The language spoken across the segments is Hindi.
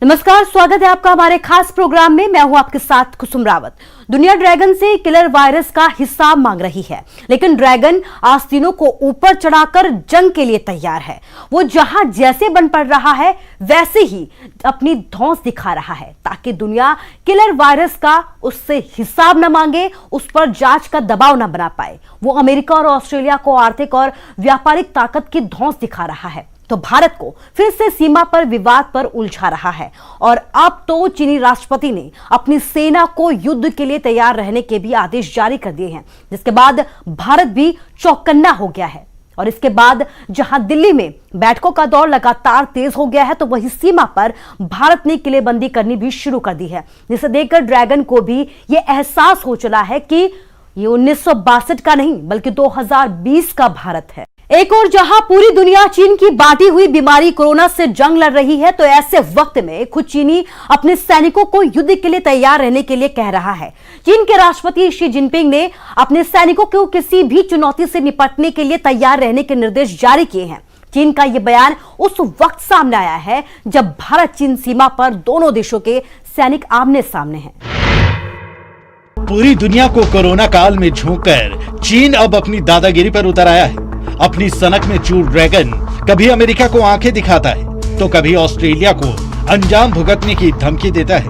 नमस्कार, स्वागत है आपका हमारे खास प्रोग्राम में। मैं हूं आपके साथ कुसुम रावत। दुनिया ड्रैगन से किलर वायरस का हिसाब मांग रही है, लेकिन ड्रैगन आस्तीनों को ऊपर चढ़ाकर जंग के लिए तैयार है। वो जहां जैसे बन पड़ रहा है वैसे ही अपनी धौंस दिखा रहा है, ताकि दुनिया किलर वायरस का उससे हिसाब न मांगे, उस पर जांच का दबाव न बना पाए। वो अमेरिका और ऑस्ट्रेलिया को आर्थिक और व्यापारिक ताकत की धौंस दिखा रहा है, तो भारत को फिर से सीमा पर विवाद पर उलझा रहा है। और अब तो चीनी राष्ट्रपति ने अपनी सेना को युद्ध के लिए तैयार रहने के भी आदेश जारी कर दिए हैं, जिसके बाद भारत भी चौकन्ना हो गया है। और इसके बाद जहां दिल्ली में बैठकों का दौर लगातार तेज हो गया है, तो वहीं सीमा पर भारत ने किलेबंदी करनी भी शुरू कर दी है, जिसे देखकर ड्रैगन को भी यह एहसास हो चला है कि ये 1962 का नहीं बल्कि 2020 का भारत है। एक और जहां पूरी दुनिया चीन की बांटी हुई बीमारी कोरोना से जंग लड़ रही है, तो ऐसे वक्त में खुद चीनी अपने सैनिकों को युद्ध के लिए तैयार रहने के लिए कह रहा है। चीन के राष्ट्रपति शी जिनपिंग ने अपने सैनिकों को किसी भी चुनौती से निपटने के लिए तैयार रहने के निर्देश जारी किए हैं। चीन का यह बयान उस वक्त सामने आया है जब भारत चीन सीमा पर दोनों देशों के सैनिक आमने सामने हैं। पूरी दुनिया को कोरोना काल में झोंककर चीन अब अपनी दादागिरी पर उतर आया है। अपनी सनक में चूर ड्रैगन कभी अमेरिका को आंखें दिखाता है, तो कभी ऑस्ट्रेलिया को अंजाम भुगतने की धमकी देता है,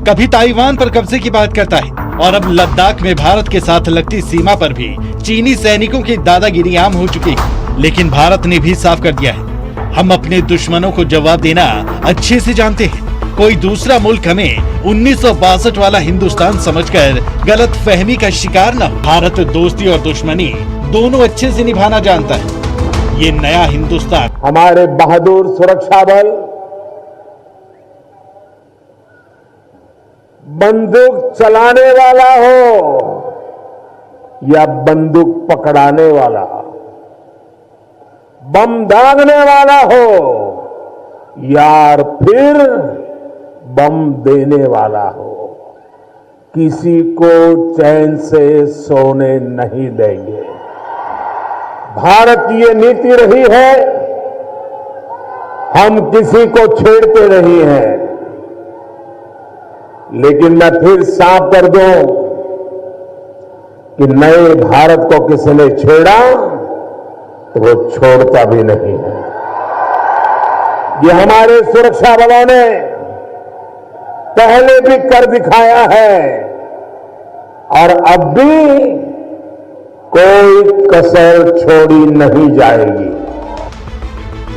कभी ताइवान पर कब्जे की बात करता है, और अब लद्दाख में भारत के साथ लगती सीमा पर भी चीनी सैनिकों की दादागिरी आम हो चुकी है। लेकिन भारत ने भी साफ कर दिया है, हम अपने दुश्मनों को जवाब देना अच्छे से जानते हैं। कोई दूसरा मुल्क हमें 1962 वाला हिंदुस्तान समझकर गलत फहमी का शिकार न हो। भारत दोस्ती और दुश्मनी दोनों अच्छे से निभाना जानता है। ये नया हिंदुस्तान हमारे बहादुर सुरक्षा बल बंदूक चलाने वाला हो या बंदूक पकड़ाने वाला, बम दागने वाला हो या फिर बम देने वाला हो, किसी को चैन से सोने नहीं देंगे। भारत की ये नीति रही है, हम किसी को छेड़ते नहीं हैं। लेकिन मैं फिर साफ कर दूं कि नए भारत को किसी ने छेड़ा तो वो छोड़ता भी नहीं है। ये हमारे सुरक्षा बलों ने पहले भी कर दिखाया है और अब भी कोई कसर छोड़ी नहीं जाएगी।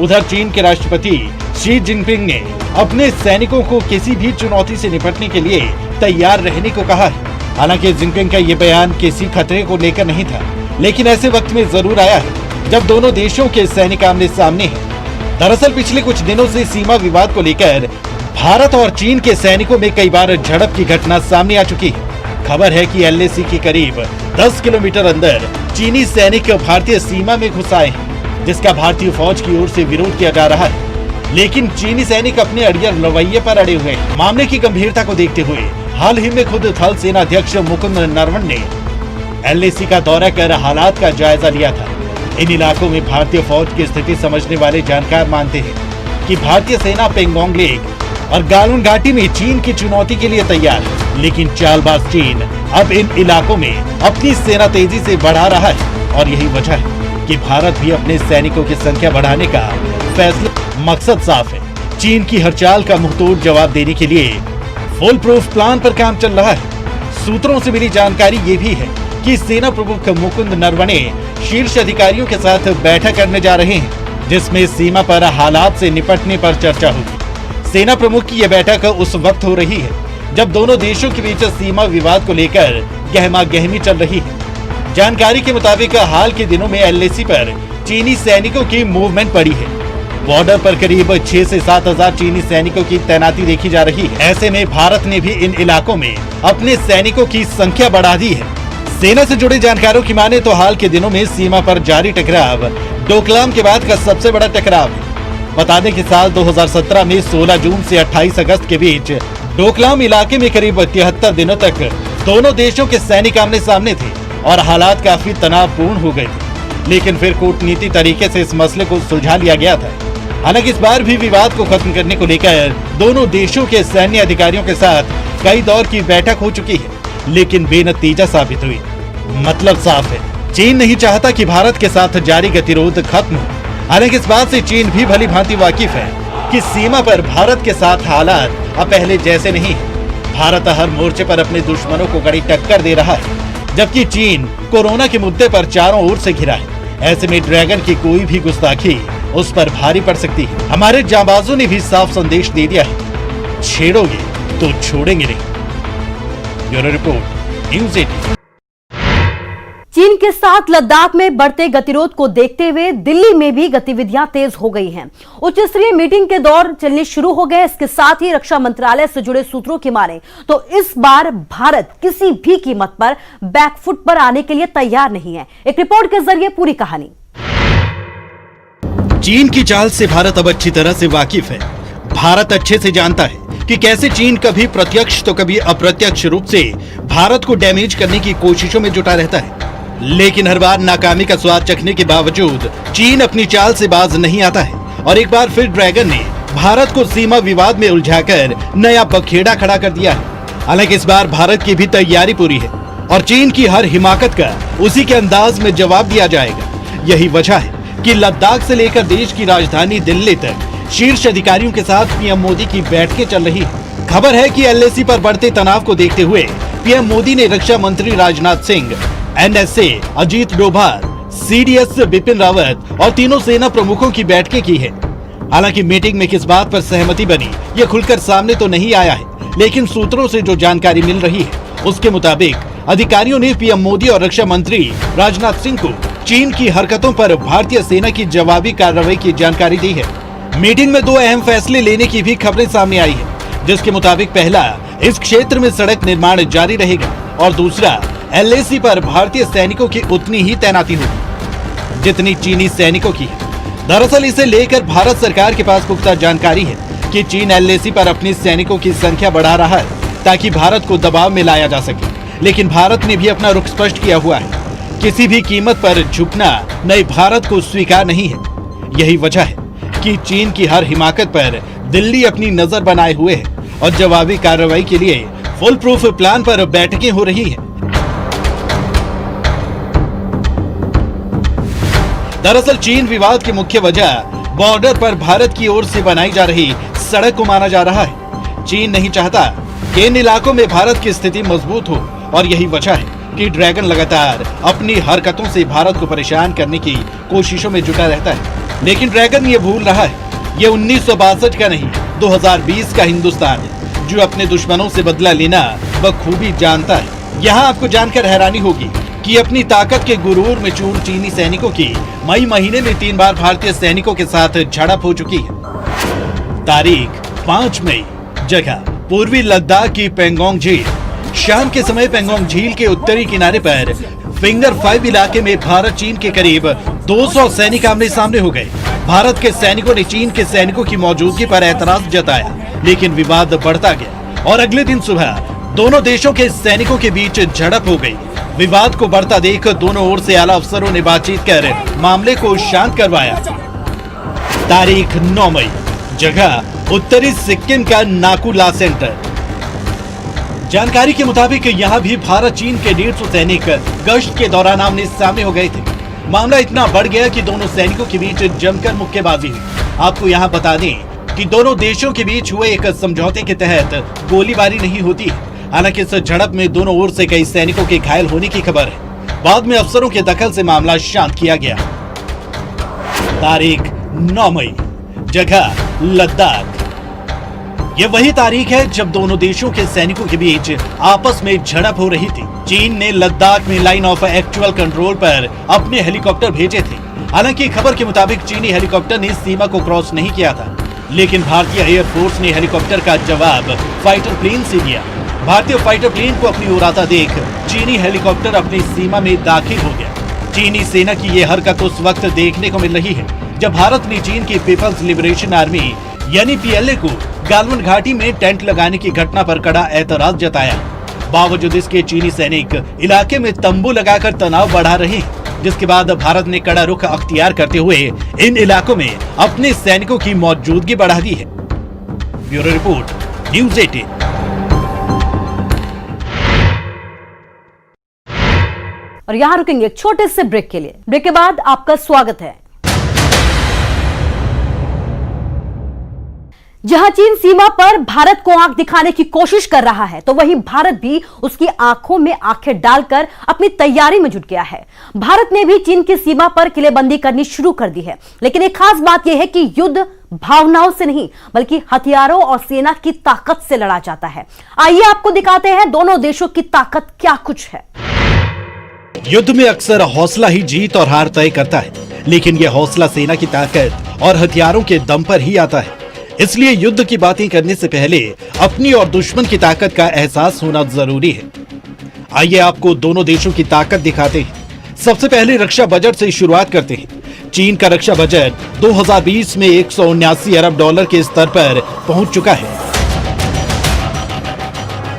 उधर चीन के राष्ट्रपति शी जिनपिंग ने अपने सैनिकों को किसी भी चुनौती से निपटने के लिए तैयार रहने को कहा है। हालांकि जिनपिंग का ये बयान किसी खतरे को लेकर नहीं था, लेकिन ऐसे वक्त में जरूर आया है जब दोनों देशों के सैनिक आमने सामने हैं। दरअसल पिछले कुछ दिनों से सीमा विवाद को लेकर भारत और चीन के सैनिकों में कई बार झड़प की घटना सामने आ चुकी है। खबर है कि LAC के करीब 10 किलोमीटर अंदर चीनी सैनिक भारतीय सीमा में घुस आए हैं, जिसका भारतीय फौज की ओर से विरोध किया जा रहा है। लेकिन चीनी सैनिक अपने अड़ियल रवैये पर अड़े हुए हैं। मामले की गंभीरता को देखते हुए हाल ही में खुद थल सेना अध्यक्ष मुकुंद नरवणे ने LAC का दौरा कर हालात का जायजा लिया था। इन इलाकों में भारतीय फौज की स्थिति समझने वाले जानकार मानते हैं कि भारतीय सेना पेंगोंग लेक और गालवन घाटी में चीन की चुनौती के लिए तैयार है। लेकिन चालबाज चीन अब इन इलाकों में अपनी सेना तेजी से बढ़ा रहा है, और यही वजह है कि भारत भी अपने सैनिकों की संख्या बढ़ाने का फैसला। मकसद साफ है, चीन की हर चाल का मुंहतोड़ जवाब देने के लिए फुल प्रूफ प्लान पर काम चल रहा है। सूत्रों से मिली जानकारी ये भी है कि सेना प्रमुख मुकुंद नरवणे शीर्ष अधिकारियों के साथ बैठक करने जा रहे हैं, जिसमें सीमा पर हालात से निपटने पर चर्चा होगी। सेना प्रमुख की यह बैठक उस वक्त हो रही है जब दोनों देशों के बीच सीमा विवाद को लेकर गहमा गहमी चल रही है। जानकारी के मुताबिक हाल के दिनों में LAC पर चीनी सैनिकों की मूवमेंट बढ़ी है। बॉर्डर पर करीब 6 से 7 हजार चीनी सैनिकों की तैनाती देखी जा रही है। ऐसे में भारत ने भी इन इलाकों में अपने सैनिकों की संख्या बढ़ा दी है। सेना से जुड़े जानकारों की माने तो हाल के दिनों में सीमा पर जारी टकराव डोकलाम के बाद का सबसे बड़ा टकराव है। बता दें कि साल 2017 में 16 जून से 28 अगस्त के बीच डोकलाम इलाके में करीब 73 दिनों तक दोनों देशों के सैनिक आमने सामने थे और हालात काफी तनावपूर्ण हो गए थे। लेकिन फिर कूटनीति तरीके से इस मसले को सुलझा लिया गया था। हालांकि इस बार भी विवाद को खत्म करने को लेकर दोनों देशों के सैन्य अधिकारियों के साथ कई दौर की बैठक हो चुकी है, लेकिन बेनतीजा साबित हुई। मतलब साफ है, चीन नहीं चाहता कि भारत के साथ जारी गतिरोध खत्म हो। हालांकि इस बात से चीन भी भली भांति वाकिफ है कि सीमा पर भारत के साथ हालात अब पहले जैसे नहीं है। भारत हर मोर्चे पर अपने दुश्मनों को कड़ी टक्कर दे रहा है, जबकि चीन कोरोना के मुद्दे पर चारों ओर से घिरा है। ऐसे में ड्रैगन की कोई भी गुस्ताखी उस पर भारी पड़ सकती है। हमारे जांबाजों ने भी साफ संदेश दे दिया है, छेड़ोगे तो छोड़ेंगे नहीं। Bureau report, news 18। चीन के साथ लद्दाख में बढ़ते गतिरोध को देखते हुए दिल्ली में भी गतिविधियां तेज हो गई हैं। उच्च स्तरीय मीटिंग के दौर चलने शुरू हो गए। इसके साथ ही रक्षा मंत्रालय से जुड़े सूत्रों की माने तो इस बार भारत किसी भी कीमत पर बैकफुट पर आने के लिए तैयार नहीं है। एक रिपोर्ट के जरिए पूरी कहानी। चीन की चाल से भारत अब अच्छी तरह से वाकिफ है। भारत अच्छे से जानता है कि कैसे चीन कभी प्रत्यक्ष तो कभी अप्रत्यक्ष रूप से भारत को डैमेज करने की कोशिशों में जुटा रहता है। लेकिन हर बार नाकामी का स्वाद चखने के बावजूद चीन अपनी चाल से बाज नहीं आता है और एक बार फिर ड्रैगन ने भारत को सीमा विवाद में उलझाकर नया बखेड़ा खड़ा कर दिया है। हालांकि इस बार भारत की भी तैयारी पूरी है और चीन की हर हिमाकत का उसी के अंदाज में जवाब दिया जाएगा। यही वजह है कि लद्दाख से लेकर देश की राजधानी दिल्ली तक शीर्ष अधिकारियों के साथ पीएम मोदी की बैठकें चल रही है। खबर है कि एलएसी पर बढ़ते तनाव को देखते हुए पीएम मोदी ने रक्षा मंत्री राजनाथ सिंह, एनएसए अजीत डोभाल, सीडीएस बिपिन रावत और तीनों सेना प्रमुखों की बैठकें की है। हालांकि मीटिंग में किस बात पर सहमति बनी ये खुलकर सामने तो नहीं आया है, लेकिन सूत्रों से जो जानकारी मिल रही है उसके मुताबिक अधिकारियों ने पीएम मोदी और रक्षा मंत्री राजनाथ सिंह को चीन की हरकतों पर भारतीय सेना की जवाबी कार्रवाई की जानकारी दी है। मीटिंग में दो अहम फैसले लेने की भी खबरें सामने आई है, जिसके मुताबिक पहला, इस क्षेत्र में सड़क निर्माण जारी रहेगा और दूसरा, एलएसी पर भारतीय सैनिकों की उतनी ही तैनाती होगी जितनी चीनी सैनिकों की है। दरअसल इसे लेकर भारत सरकार के पास पुख्ता जानकारी है कि चीन एलएसी पर अपने सैनिकों की संख्या बढ़ा रहा है ताकि भारत को दबाव में लाया जा सके। लेकिन भारत ने भी अपना रुख स्पष्ट किया हुआ है, किसी भी कीमत पर झुकना नए भारत को स्वीकार नहीं है। यही वजह है कि चीन की हर हिमाकत पर दिल्ली अपनी नजर बनाए हुए है और जवाबी कार्रवाई के लिए फुल प्रूफ प्लान पर बैठकें हो रही हैं। दरअसल चीन विवाद की मुख्य वजह बॉर्डर पर भारत की ओर से बनाई जा रही सड़क को माना जा रहा है। चीन नहीं चाहता कि इन इलाकों में भारत की स्थिति मजबूत हो और यही वजह है कि ड्रैगन लगातार अपनी हरकतों से भारत को परेशान करने की कोशिशों में जुटा रहता है। लेकिन ड्रैगन ये भूल रहा है, ये 1962 का नहीं 2020 का हिंदुस्तान है जो अपने दुश्मनों से बदला लेना बखूबी जानता है। यहाँ आपको जानकर हैरानी होगी कि अपनी ताकत के गुरूर में चूर चीनी सैनिकों की मई महीने में 3 बार भारतीय सैनिकों के साथ झड़प हो चुकी है। तारीख 5 मई, जगह पूर्वी लद्दाख की पेंगोंग झील। शाम के समय पेंगोंग झील के उत्तरी किनारे पर फिंगर 5 इलाके में भारत चीन के करीब 200 सैनिक आमने सामने हो गए। भारत के सैनिकों ने चीन के सैनिकों की मौजूदगी पर एतराज जताया, लेकिन विवाद बढ़ता गया और अगले दिन सुबह दोनों देशों के सैनिकों के बीच झड़प हो गई। विवाद को बढ़ता देख दोनों ओर से आला अफसरों ने बातचीत कर मामले को शांत करवाया। तारीख 9 मई, जगह उत्तरी सिक्किम का नाकुला सेंटर। जानकारी के मुताबिक यहाँ भी भारत चीन के 150 सैनिक गश्त के दौरान आमने सामने हो गए थे। मामला इतना बढ़ गया कि दोनों सैनिकों के बीच जमकर मुक्केबाजी हुई। आपको यहाँ बता दें कि दोनों देशों के बीच हुए एक समझौते के तहत गोलीबारी नहीं होती है। हालांकि इस झड़प में दोनों ओर से कई सैनिकों के घायल होने की खबर है। बाद में अफसरों के दखल से मामला शांत किया गया। तारीख 9 मई, जगह लद्दाख। ये वही तारीख है जब दोनों देशों के सैनिकों के बीच आपस में झड़प हो रही थी। चीन ने लद्दाख में लाइन ऑफ एक्चुअल कंट्रोल पर अपने हेलीकॉप्टर भेजे थे। हालांकि खबर के मुताबिक चीनी हेलीकॉप्टर ने सीमा को क्रॉस नहीं किया था, लेकिन भारतीय एयरफोर्स ने हेलीकॉप्टर का जवाब फाइटर प्लेन से दिया। भारतीय फाइटर प्लेन को अपनी ओर आता देख चीनी हेलीकॉप्टर अपनी सीमा में दाखिल हो गया। चीनी सेना की ये हरकत उस वक्त देखने को मिल रही है जब भारत ने चीन की पीपल्स लिबरेशन आर्मी यानी पीएलए को गालवन घाटी में टेंट लगाने की घटना पर कड़ा ऐतराज जताया। बावजूद इसके चीनी सैनिक इलाके में तंबू लगाकर तनाव बढ़ा रहे हैं। जिसके बाद भारत ने कड़ा रुख अख्तियार करते हुए इन इलाकों में अपने सैनिकों की मौजूदगी बढ़ा दी है। Bureau report, news 18। और यहां रुकेंगे एक छोटे से ब्रेक के लिए। ब्रेक के बाद आपका स्वागत है। जहां चीन सीमा पर भारत को आंख दिखाने की कोशिश कर रहा है, तो वहीं भारत भी उसकी आंखों में आंखें डालकर अपनी तैयारी में जुट गया है। भारत ने भी चीन की सीमा पर किलेबंदी करनी शुरू कर दी है, लेकिन एक खास बात यह है कि युद्ध भावनाओं से नहीं बल्कि हथियारों और सेना की ताकत से लड़ा जाता है। आइए आपको दिखाते हैं दोनों देशों की ताकत क्या कुछ है। युद्ध में अक्सर हौसला ही जीत और हार तय करता है, लेकिन यह हौसला सेना की ताकत और हथियारों के दम पर ही आता है। इसलिए युद्ध की बातें करने से पहले अपनी और दुश्मन की ताकत का एहसास होना जरूरी है। आइए आपको दोनों देशों की ताकत दिखाते हैं। सबसे पहले रक्षा बजट से शुरुआत करते हैं। चीन का रक्षा बजट 2020 में 179 अरब डॉलर के स्तर पर पहुंच चुका है,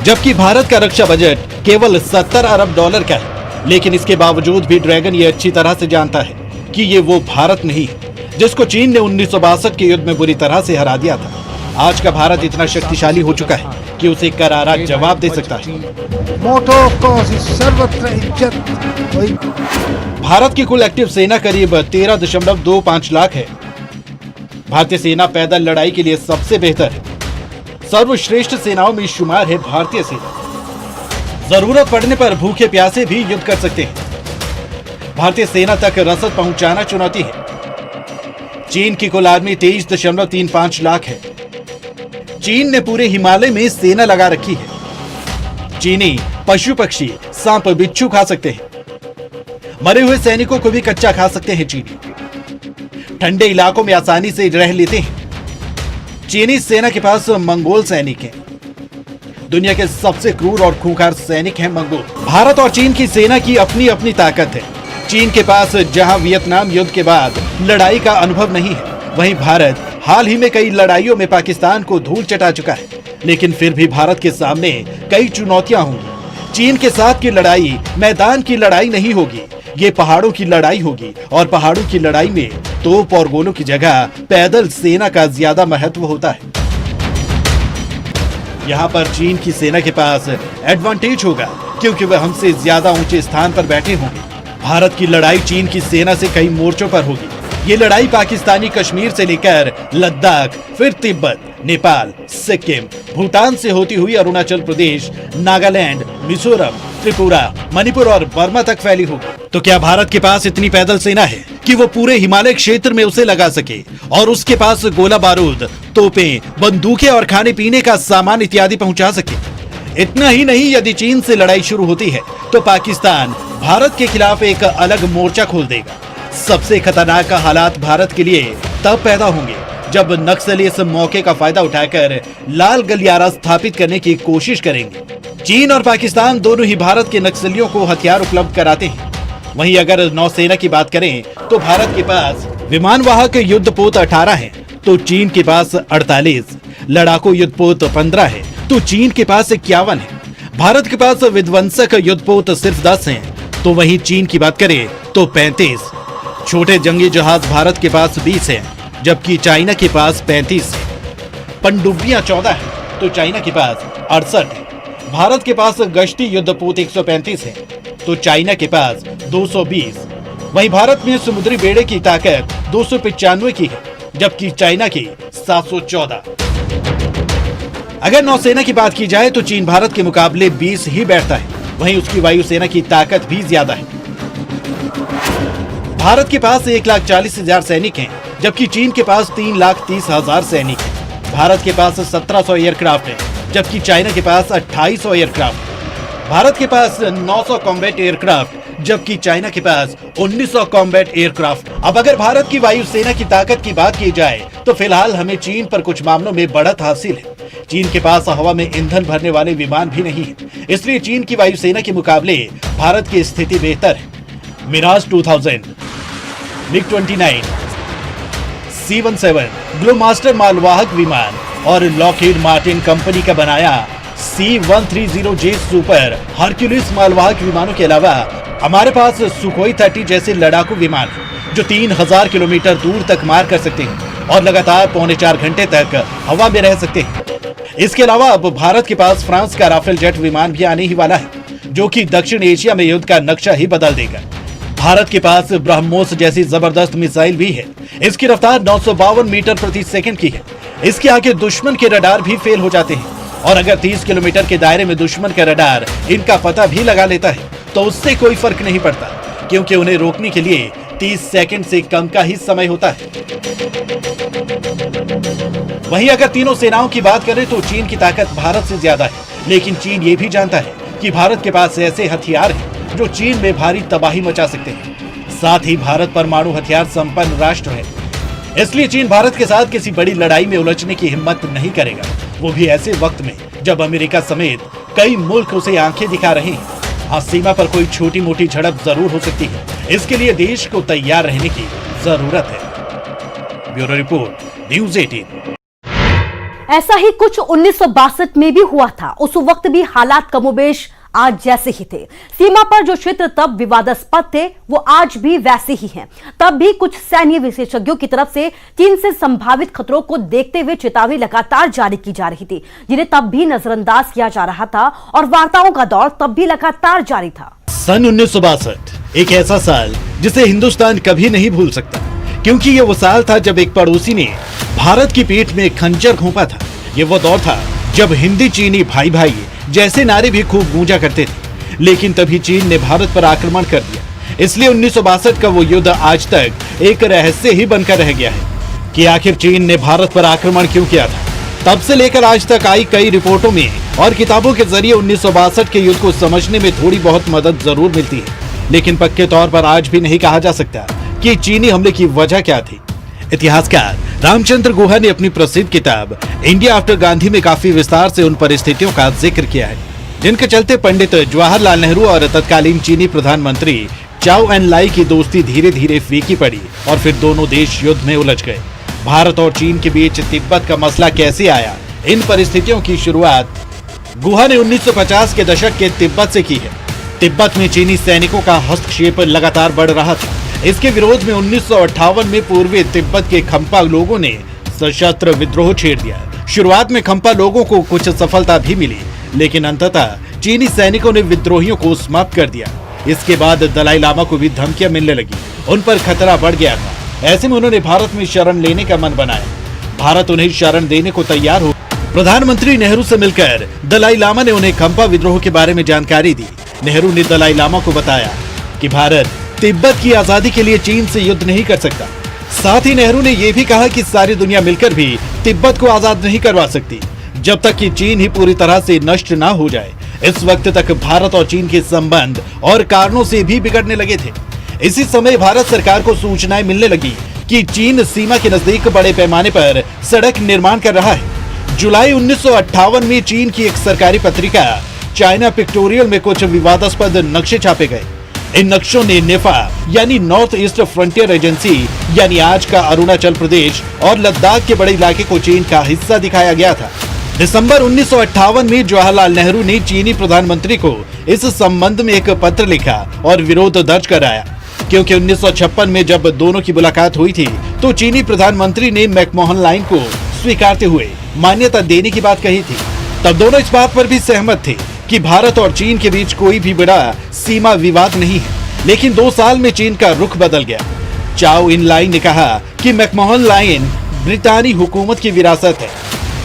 जबकि भारत का रक्षा बजट केवल 70 अरब डॉलर का है। लेकिन इसके बावजूद भी ड्रैगन ये अच्छी तरह से जानता है कि ये वो भारत नहीं है जिसको चीन ने 1962 के युद्ध में बुरी तरह से हरा दिया था। आज का भारत इतना शक्तिशाली हो चुका है कि उसे करारा जवाब दे सकता है। भारत की कुल एक्टिव सेना करीब 13.25 लाख है। भारतीय सेना पैदल लड़ाई के लिए सबसे बेहतर है। सर्वश्रेष्ठ सेनाओं में शुमार है भारतीय सेना। जरूरत पड़ने पर भूखे प्यासे भी युद्ध कर सकते हैं। भारतीय सेना तक रसद पहुंचाना चुनौती है। चीन की कुल आर्मी 23.35 लाख है। चीन ने पूरे हिमालय में सेना लगा रखी है। चीनी पशु पक्षी सांप बिच्छू खा सकते हैं। मरे हुए सैनिकों को भी कच्चा खा सकते हैं। चीनी ठंडे इलाकों में आसानी से रह लेते हैं। चीनी सेना के पास मंगोल सैनिक हैं। दुनिया के सबसे क्रूर और खूंखार सैनिक हैं मंगोल। भारत और चीन की सेना की अपनी अपनी ताकत है। चीन के पास जहां वियतनाम युद्ध के बाद लड़ाई का अनुभव नहीं है, वहीं भारत हाल ही में कई लड़ाइयों में पाकिस्तान को धूल चटा चुका है। लेकिन फिर भी भारत के सामने कई चुनौतियां होंगी। चीन के साथ की लड़ाई मैदान की लड़ाई नहीं होगी, ये पहाड़ों की लड़ाई होगी। और पहाड़ों की लड़ाई में तोप और गोलों की जगह पैदल सेना का ज्यादा महत्व होता है। यहाँ पर चीन की सेना के पास एडवांटेज होगा क्योंकि वह हमसे ज्यादा ऊंचे स्थान पर बैठे होंगे। भारत की लड़ाई चीन की सेना से कई मोर्चों पर होगी। ये लड़ाई पाकिस्तानी कश्मीर से लेकर लद्दाख, फिर तिब्बत, नेपाल, सिक्किम, भूटान से होती हुई अरुणाचल प्रदेश, नागालैंड, मिजोरम, त्रिपुरा, मणिपुर और बर्मा तक फैली होगी। तो क्या भारत के पास इतनी पैदल सेना है कि वो पूरे हिमालय क्षेत्र में उसे लगा सके और उसके पास गोला बारूद, तोपें, बंदूकें और खाने पीने का सामान इत्यादि पहुंचा सके? इतना ही नहीं, यदि चीन से लड़ाई शुरू होती है तो पाकिस्तान भारत के खिलाफ एक अलग मोर्चा खोल देगा। सबसे खतरनाक हालात भारत के लिए तब पैदा होंगे जब नक्सली इस मौके का फायदा उठाकर लाल गलियारा स्थापित करने की कोशिश करेंगे। चीन और पाकिस्तान दोनों ही भारत के नक्सलियों को हथियार उपलब्ध कराते हैं। वहीं अगर नौसेना की बात करें तो भारत के पास विमानवाहक युद्धपोत 18 है तो चीन के पास 48, लड़ाकू युद्धपोत 15 है तो चीन के पास 51 है। भारत के पास विध्वंसक युद्धपोत सिर्फ 10 हैं तो वहीं चीन की बात करें तो 35। छोटे जंगी जहाज भारत के पास 20 हैं जबकि चाइना के पास 35 है। पनडुब्बियां 14 है तो चाइना के पास 68 है। भारत के पास गश्ती युद्धपोत 135 है तो चाइना के पास 220। वहीं भारत में समुद्री बेड़े की ताकत 295 की है जबकि चाइना की 714। अगर नौसेना की बात की जाए तो चीन भारत के मुकाबले 20 ही बैठता है, वहीं उसकी वायुसेना की ताकत भी ज्यादा है। भारत के पास 1,40,000 सैनिक हैं जबकि चीन के पास 3,30,000 सैनिक हैं। भारत के पास 1700 एयरक्राफ्ट है जबकि चाइना के पास 2800 एयरक्राफ्ट। भारत के पास 900 कॉम्बैट एयरक्राफ्ट जबकि चाइना के पास 1900 कॉम्बैट एयरक्राफ्ट। अब अगर भारत की वायुसेना की ताकत की बात की जाए तो फिलहाल हमें चीन पर कुछ मामलों में बढ़त हासिल है। चीन के पास हवा में ईंधन भरने वाले विमान भी नहीं है, इसलिए चीन की वायुसेना के मुकाबले भारत की स्थिति बेहतर है। मिराज 2000, मिग-29, C-17 ग्लोमास्टर मालवाहक विमान और लॉकहीड मार्टिन कंपनी का बनाया C-130J सुपर हरक्यूलिस मालवाहक विमानों के अलावा हमारे पास सुखोई 30 जैसे लड़ाकू विमान हैं, जो 3000 किलोमीटर दूर तक मार कर सकते हैं और लगातार 3.25 घंटे तक हवा में रह सकते हैं। इसके अलावा अब भारत के पास फ्रांस का राफेल जेट विमान भी आने ही वाला है, जो कि दक्षिण एशिया में युद्ध का नक्शा ही बदल देगा। भारत के पास ब्रह्मोस जैसी जबरदस्त मिसाइल भी है। इसकी रफ्तार 952 मीटर प्रति सेकंड की है। इसके आगे दुश्मन के रडार भी फेल हो जाते हैं और अगर 30 किलोमीटर के दायरे में दुश्मन का रडार इनका पता भी लगा लेता है तो उससे कोई फर्क नहीं पड़ता, क्योंकि उन्हें रोकने के लिए 30 सेकंड से कम का ही समय होता है। वहीं अगर तीनों सेनाओं की बात करें तो चीन की ताकत भारत से ज्यादा है, लेकिन चीन ये भी जानता है कि भारत के पास ऐसे हथियार हैं जो चीन में भारी तबाही मचा सकते हैं। साथ ही भारत परमाणु हथियार संपन्न राष्ट्र है, इसलिए चीन भारत के साथ किसी बड़ी लड़ाई में उलझने की हिम्मत नहीं करेगा, वो भी ऐसे वक्त में जब अमेरिका समेत कई मुल्क उसे आंखें दिखा रहे हैं। हाँ, सीमा पर कोई छोटी मोटी झड़प जरूर हो सकती है, इसके लिए देश को तैयार रहने की जरूरत है। Bureau report, news 18। ऐसा ही कुछ 1962 में भी हुआ था। उस वक्त भी हालात कमोबेश आज जैसे ही थे। सीमा पर जो क्षेत्र तब विवादास्पद थे वो आज भी वैसे ही हैं। तब भी कुछ सैन्य विशेषज्ञों की तरफ से चीन से संभावित खतरों को देखते हुए चेतावनी लगातार जारी की जा रही थी, जिन्हें तब भी नजरअंदाज किया जा रहा था और वार्ताओं का दौर तब भी लगातार जारी था। सन 1962 एक ऐसा साल जिसे हिंदुस्तान कभी नहीं भूल सकता, क्योंकि ये वो साल था जब एक पड़ोसी ने भारत की पीठ में खंजर घोंपा था। ये वो दौर था जब हिंदी चीनी भाई भाई जैसे नारे भी खूब गूंजा करते थे, लेकिन तभी चीन ने भारत पर आक्रमण कर दिया। इसलिए 1962 का वो युद्ध आज तक एक रहस्य ही बनकर रह गया है कि आखिर चीन ने भारत पर आक्रमण क्यों किया था। तब से लेकर आज तक आई कई रिपोर्टों में और किताबों के जरिए 1962 के युद्ध को समझने में थोड़ी बहुत मदद जरूर मिलती है, लेकिन पक्के तौर पर आज भी नहीं कहा जा सकता कि चीनी हमले की वजह क्या थी। इतिहासकार रामचंद्र गुहा ने अपनी प्रसिद्ध किताब इंडिया आफ्टर गांधी में काफी विस्तार से उन परिस्थितियों का जिक्र किया है जिनके चलते पंडित जवाहरलाल नेहरू और तत्कालीन चीनी प्रधानमंत्री चाओ एन लाई की दोस्ती धीरे धीरे फीकी पड़ी और फिर दोनों देश युद्ध में उलझ गए। भारत और चीन के बीच तिब्बत का मसला कैसे आया, इन परिस्थितियों की शुरुआत गुहा ने 1950 के दशक के तिब्बत से की है। तिब्बत में चीनी सैनिकों का हस्तक्षेप लगातार बढ़ रहा था। इसके विरोध में 1958 में पूर्वी तिब्बत के खम्पा लोगों ने सशस्त्र विद्रोह छेड़ दिया। शुरुआत में खम्पा लोगों को कुछ सफलता भी मिली, लेकिन अंततः चीनी सैनिकों ने विद्रोहियों को समाप्त कर दिया। इसके बाद दलाई लामा को भी धमकियां मिलने लगी, उन पर खतरा बढ़ गया था। ऐसे में उन्होंने भारत में शरण लेने का मन बनाया। भारत उन्हें शरण देने को तैयार हो। प्रधानमंत्री नेहरू से मिलकर दलाई लामा ने उन्हें खम्पा विद्रोह के बारे में जानकारी दी। नेहरू ने दलाई लामा को बताया कि भारत तिब्बत की आजादी के लिए चीन से युद्ध नहीं कर सकता। साथ ही नेहरू ने यह भी कहा कि सारी दुनिया मिलकर भी तिब्बत को आजाद नहीं करवा सकती जब तक कि चीन ही पूरी तरह से नष्ट ना हो जाए। इस वक्त तक भारत और चीन के संबंध और कारणों से भी बिगड़ने लगे थे। इसी समय भारत सरकार को सूचनाएं मिलने लगी कि चीन सीमा के नजदीक बड़े पैमाने पर सड़क निर्माण कर रहा है। जुलाई 1958 में चीन की एक सरकारी पत्रिका चाइना पिक्टोरियल में कुछ विवादास्पद नक्शे छापे गए। इन नक्शों ने नेफा यानी नॉर्थ ईस्ट फ्रंटियर एजेंसी यानी आज का अरुणाचल प्रदेश और लद्दाख के बड़े इलाके को चीन का हिस्सा दिखाया गया था। दिसंबर 1958 में जवाहरलाल नेहरू ने चीनी प्रधानमंत्री को इस संबंध में एक पत्र लिखा और विरोध दर्ज कराया, क्योंकि 1956 में जब दोनों की मुलाकात हुई थी तो चीनी प्रधानमंत्री ने मैकमोहन लाइन को स्वीकारते हुए मान्यता देने की बात कही थी। तब दोनों इस बात पर भी सहमत थे कि भारत और चीन के बीच कोई भी बड़ा सीमा विवाद नहीं है। लेकिन 2 साल में चीन का रुख बदल गया। चाओ इन लाई ने कहा कि मैकमोहन लाइन ब्रितानी हुकूमत की विरासत है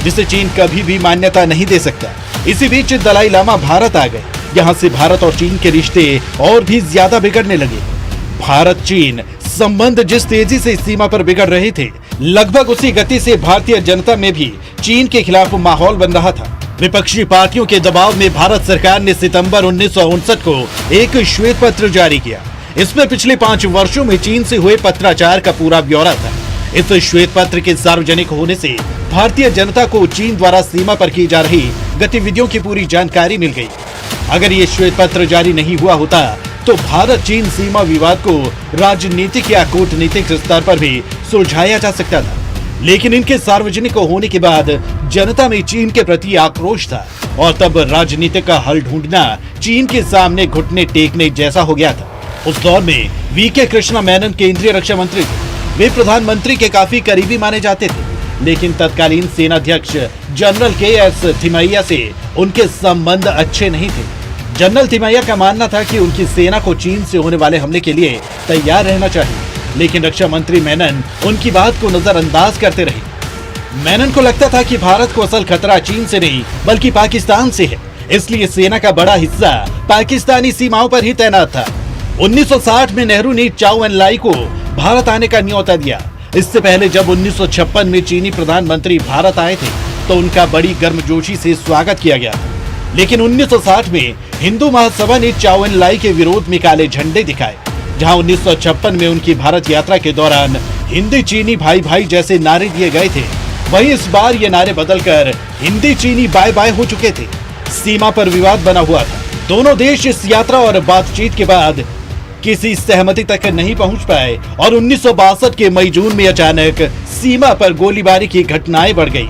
जिसे चीन कभी भी मान्यता नहीं दे सकता। इसी बीच दलाई लामा भारत आ गए। यहाँ से भारत और चीन के रिश्ते और भी ज्यादा बिगड़ने लगे। भारत चीन संबंध जिस तेजी से सीमा पर बिगड़ रहे थे, लगभग उसी गति से भारतीय जनता में भी चीन के खिलाफ माहौल बन रहा था। विपक्षी पार्टियों के दबाव में भारत सरकार ने सितंबर 1959 को एक श्वेत पत्र जारी किया। इसमें पिछले 5 वर्षों में चीन से हुए पत्राचार का पूरा ब्यौरा था। इस श्वेत पत्र के सार्वजनिक होने से भारतीय जनता को चीन द्वारा सीमा पर की जा रही गतिविधियों की पूरी जानकारी मिल गई। अगर ये श्वेत पत्र जारी नहीं हुआ होता तो भारत चीन सीमा विवाद को राजनीतिक या कूटनीतिक स्तर पर भी सुलझाया जा सकता था। लेकिन इनके सार्वजनिक होने के बाद जनता में चीन के प्रति आक्रोश था और तब राजनीतिक का हल ढूंढना चीन के सामने घुटने टेकने जैसा हो गया था। उस दौर में वीके कृष्णा मेनन केंद्रीय रक्षा मंत्री थे। वे प्रधानमंत्री के काफी करीबी माने जाते थे, लेकिन तत्कालीन सेनाध्यक्ष जनरल के.एस. थिमैया से उनके संबंध अच्छे नहीं थे। जनरल थिमैया का मानना था कि उनकी सेना को चीन से होने वाले हमले के लिए तैयार रहना चाहिए, लेकिन रक्षा मंत्री मेनन उनकी बात को नजरअंदाज करते रहे। मेनन को लगता था कि भारत को असल खतरा चीन से नहीं बल्कि पाकिस्तान से है, इसलिए सेना का बड़ा हिस्सा पाकिस्तानी सीमाओं पर ही तैनात था। 1960 में नेहरू ने चाउ एन लाई को भारत आने का न्योता दिया। इससे पहले जब 1956 में चीनी प्रधानमंत्री भारत आए थे तो उनका बड़ी गर्मजोशी से स्वागत किया गया, लेकिन 1960 में हिंदू महासभा ने चाउ एन लाई के विरोध में काले झंडे दिखाए। जहां 1956 में उनकी भारत यात्रा के दौरान हिंदी चीनी भाई भाई जैसे नारे दिए गए थे, वहीं इस बार ये नारे बदलकर हिंदी चीनी बाय बाय हो चुके थे। सीमा पर विवाद बना हुआ था। दोनों देश इस यात्रा और बातचीत के बाद किसी सहमति तक नहीं पहुंच पाए और 1962 के मई जून में अचानक सीमा पर गोलीबारी की घटनाएं बढ़ गई।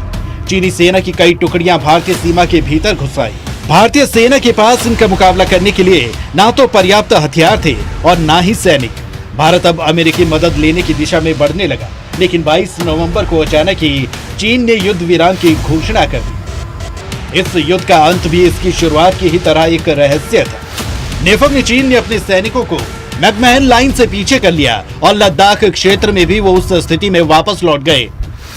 चीनी सेना की कई टुकड़ियां भारतीय सीमा के भीतर घुस आई। भारतीय सेना के पास इनका मुकाबला करने के लिए ना तो पर्याप्त हथियार थे और ना ही सैनिक। भारत अब अमेरिकी मदद लेने की दिशा में बढ़ने लगा, लेकिन 22 नवंबर को अचानक ही चीन ने युद्ध विराम की घोषणा कर दी। इस युद्ध का अंत भी इसकी शुरुआत की ही तरह एक रहस्य था। नेफक ने चीन ने अपने सैनिकों को मैकमहन लाइन से पीछे कर लिया और लद्दाख क्षेत्र में भी वो उस स्थिति में वापस लौट गए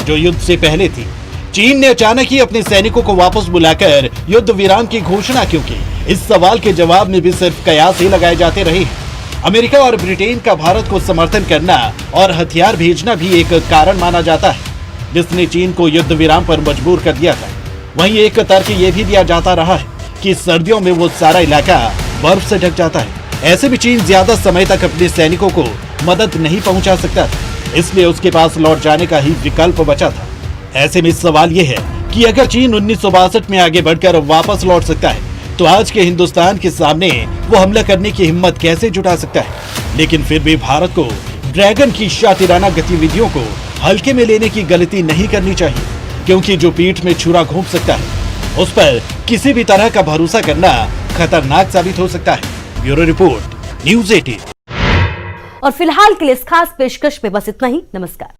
जो युद्ध से पहले थी। चीन ने अचानक ही अपने सैनिकों को वापस बुलाकर युद्ध विराम की घोषणा क्यों की? इस सवाल के जवाब में भी सिर्फ कयास ही लगाए जाते रहे। अमेरिका और ब्रिटेन का भारत को समर्थन करना और हथियार भेजना भी एक कारण माना जाता है जिसने चीन को युद्ध विराम पर मजबूर कर दिया था। वहीं एक तर्क ये भी दिया जाता रहा है कि सर्दियों में वो सारा इलाका बर्फ से ढक जाता है। ऐसे भी चीन ज्यादा समय तक अपने सैनिकों को मदद नहीं पहुंचा सकता था, इसलिए उसके पास लौट जाने का ही विकल्प बचा था। ऐसे में सवाल ये है कि अगर चीन 1962 में आगे बढ़कर वापस लौट सकता है तो आज के हिंदुस्तान के सामने वो हमला करने की हिम्मत कैसे जुटा सकता है? लेकिन फिर भी भारत को ड्रैगन की शातिराना गतिविधियों को हल्के में लेने की गलती नहीं करनी चाहिए, क्योंकि जो पीठ में छुरा घोंप सकता है उस पर किसी भी तरह का भरोसा करना खतरनाक साबित हो सकता है। Bureau report, news 18। और फिलहाल के लिए इस खास पेशकश में बस इतना ही। नमस्कार।